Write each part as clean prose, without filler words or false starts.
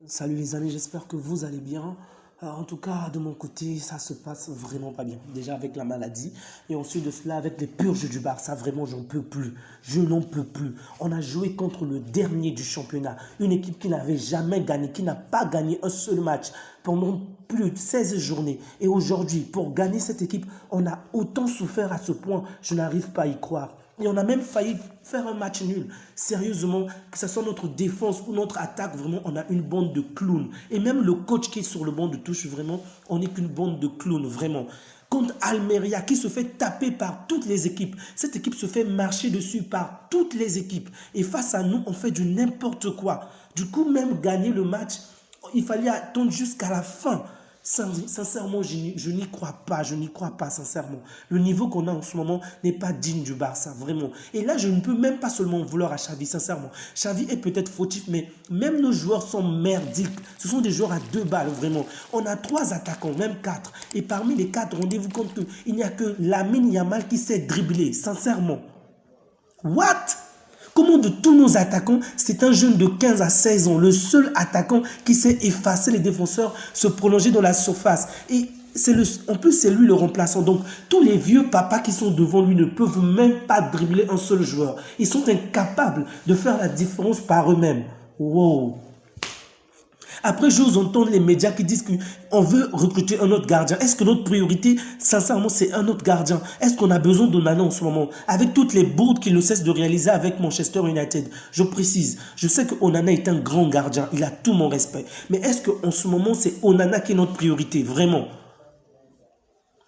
Salut les amis, j'espère que vous allez bien. En tout cas, de mon côté, ça se passe vraiment pas bien. Déjà avec la maladie et ensuite de cela avec les purges du Barça, vraiment j'en peux plus. Je n'en peux plus. On a joué contre le dernier du championnat, une équipe qui n'avait jamais gagné, qui n'a pas gagné un seul match pendant plus de 16 journées. Et aujourd'hui, pour gagner cette équipe, on a autant souffert à ce point, je n'arrive pas à y croire. Et on a même failli faire un match nul. Sérieusement, que ce soit notre défense ou notre attaque, vraiment, on a une bande de clowns. Et même le coach qui est sur le banc de touche, vraiment, on n'est qu'une bande de clowns, vraiment. Contre Almeria, qui se fait taper par toutes les équipes. Cette équipe se fait marcher dessus par toutes les équipes. Et face à nous, on fait du n'importe quoi. Du coup, même gagner le match, il fallait attendre jusqu'à la fin. Sincèrement, je n'y crois pas, je n'y crois pas, sincèrement. Le niveau qu'on a en ce moment n'est pas digne du Barça, vraiment. Et là, je ne peux même pas seulement vouloir à Xavi, sincèrement. Xavi est peut-être fautif, mais même nos joueurs sont merdiques. Ce sont des joueurs à 2 balles, vraiment. On a 3 attaquants, même 4. Et parmi les 4, rendez-vous compte qu'il n'y a que Lamine Yamal qui sait dribbler, sincèrement. What? Comment de tous nos attaquants, c'est un jeune de 15 à 16 ans, le seul attaquant qui sait effacer les défenseurs, se prolonger dans la surface. Et en plus, c'est lui le remplaçant. Donc, tous les vieux papas qui sont devant lui ne peuvent même pas dribbler un seul joueur. Ils sont incapables de faire la différence par eux-mêmes. Wow! Après, j'ose entendre les médias qui disent qu'on veut recruter un autre gardien. Est-ce que notre priorité, sincèrement, c'est un autre gardien? Est-ce qu'on a besoin d'Onana en ce moment? Avec toutes les bourdes qu'il ne cesse de réaliser avec Manchester United. Je précise, je sais que Onana est un grand gardien. Il a tout mon respect. Mais est-ce qu'en ce moment, c'est Onana qui est notre priorité? Vraiment?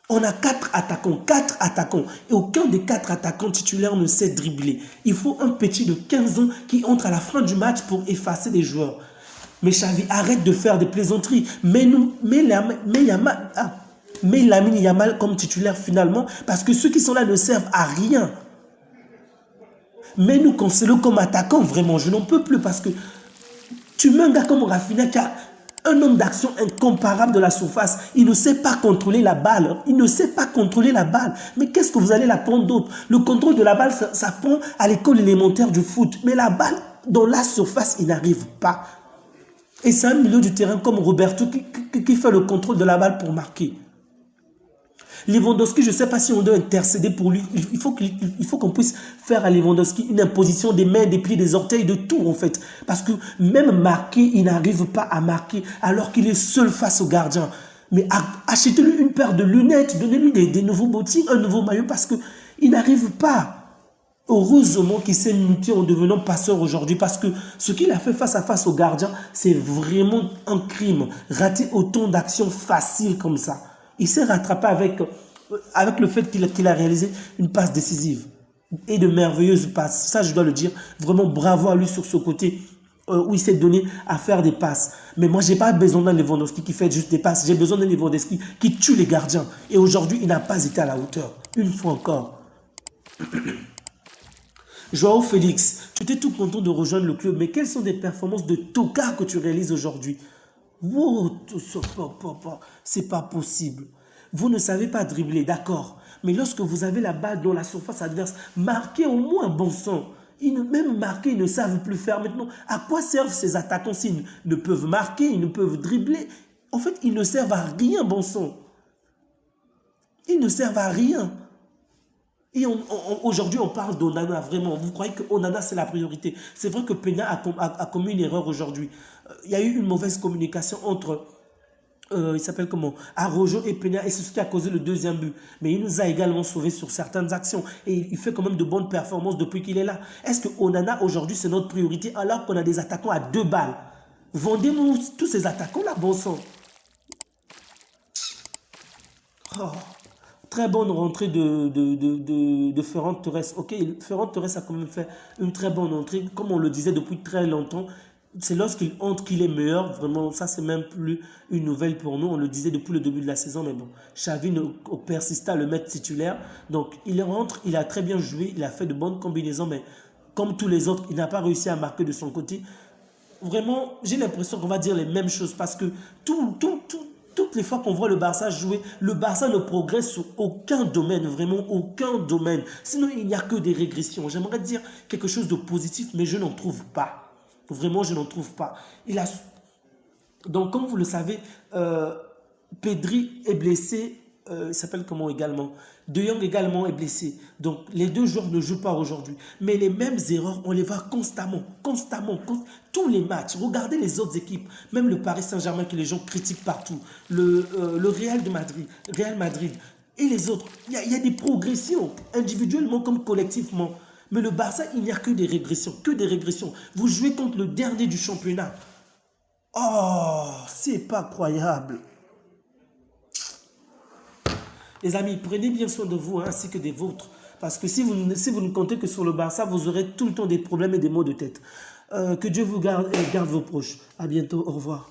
On a 4 attaquants, et aucun des 4 attaquants titulaires ne sait dribbler. Il faut un petit de 15 ans qui entre à la fin du match pour effacer des joueurs. Mais Xavi, arrête de faire des plaisanteries. Mais Lamine Yamal comme titulaire finalement, parce que ceux qui sont là ne servent à rien. Mais nous, Cancelo comme attaquant, vraiment, je n'en peux plus parce que tu mets un gars comme Rafinha qui a un homme d'action incomparable de la surface. Il ne sait pas contrôler la balle. Il ne sait pas contrôler la balle. Mais qu'est-ce que vous allez l'apprendre d'autre? Le contrôle de la balle, ça prend à l'école élémentaire du foot. Mais la balle, dans la surface, il n'arrive pas. Et c'est un milieu du terrain comme Roberto qui fait le contrôle de la balle pour marquer. Lewandowski, je ne sais pas si on doit intercéder pour lui. Il faut qu'on puisse faire à Lewandowski une imposition des mains, des pieds, des orteils, de tout en fait. Parce que même marquer, il n'arrive pas à marquer alors qu'il est seul face au gardien. Mais achetez-lui une paire de lunettes, donnez-lui des nouveaux bottines, un nouveau maillot parce qu'il n'arrive pas. Heureusement qu'il s'est muté en devenant passeur aujourd'hui parce que ce qu'il a fait face à face au gardien, c'est vraiment un crime. Rater autant d'actions faciles comme ça. Il s'est rattrapé avec le fait qu'il a réalisé une passe décisive et de merveilleuses passes. Ça, je dois le dire. Vraiment bravo à lui sur ce côté où il s'est donné à faire des passes. Mais moi, je n'ai pas besoin d'un Lewandowski qui fait juste des passes. J'ai besoin d'un Lewandowski qui tue les gardiens. Et aujourd'hui, il n'a pas été à la hauteur. Une fois encore. Joao Félix, tu étais tout content de rejoindre le club, mais quelles sont des performances de tocard que tu réalises aujourd'hui? Wow, c'est pas possible. Vous ne savez pas dribbler, d'accord. Mais lorsque vous avez la balle dans la surface adverse, marquez au moins, bon sang. Même marquer, ils ne savent plus faire maintenant. À quoi servent ces attaquants s'ils ne peuvent marquer, ils ne peuvent dribbler? En fait, ils ne servent à rien, bon sang. Ils ne servent à rien. Et aujourd'hui, on parle d'Onana, vraiment. Vous croyez que Onana, c'est la priorité? C'est vrai que Peña a commis une erreur aujourd'hui. Il y a eu une mauvaise communication entre, il s'appelle comment, Araujo et Peña, et c'est ce qui a causé le deuxième but. Mais il nous a également sauvés sur certaines actions. Et il fait quand même de bonnes performances depuis qu'il est là. Est-ce que Onana, aujourd'hui, c'est notre priorité alors qu'on a des attaquants à 2 balles? Vendez-nous tous ces attaquants-là, bon sang. Oh. Très bonne rentrée de Ferran Torres. Ok, Ferran Torres a quand même fait une très bonne entrée. Comme on le disait depuis très longtemps, c'est lorsqu'il entre qu'il est meilleur. Vraiment, ça, c'est même plus une nouvelle pour nous. On le disait depuis le début de la saison, mais bon, Xavi persiste à le mettre titulaire. Donc, il rentre, il a très bien joué, il a fait de bonnes combinaisons, mais comme tous les autres, il n'a pas réussi à marquer de son côté. Vraiment, j'ai l'impression qu'on va dire les mêmes choses parce que toutes les fois qu'on voit le Barça jouer, le Barça ne progresse sur aucun domaine, vraiment aucun domaine. Sinon, il n'y a que des régressions. J'aimerais dire quelque chose de positif, mais je n'en trouve pas. Vraiment, je n'en trouve pas. Donc, comme vous le savez, Pedri est blessé. Il s'appelle comment également? De Jong également est blessé. Donc, les deux joueurs ne jouent pas aujourd'hui. Mais les mêmes erreurs, on les voit constamment. Tous les matchs. Regardez les autres équipes. Même le Paris Saint-Germain que les gens critiquent partout. Le Real Madrid et les autres. Il y a des progressions, individuellement comme collectivement. Mais le Barça, il n'y a que des régressions. Que des régressions. Vous jouez contre le dernier du championnat. Oh, c'est pas croyable. Les amis, prenez bien soin de vous ainsi que des vôtres. Parce que si vous ne comptez que sur le Barça, vous aurez tout le temps des problèmes et des maux de tête. Que Dieu vous garde et garde vos proches. À bientôt. Au revoir.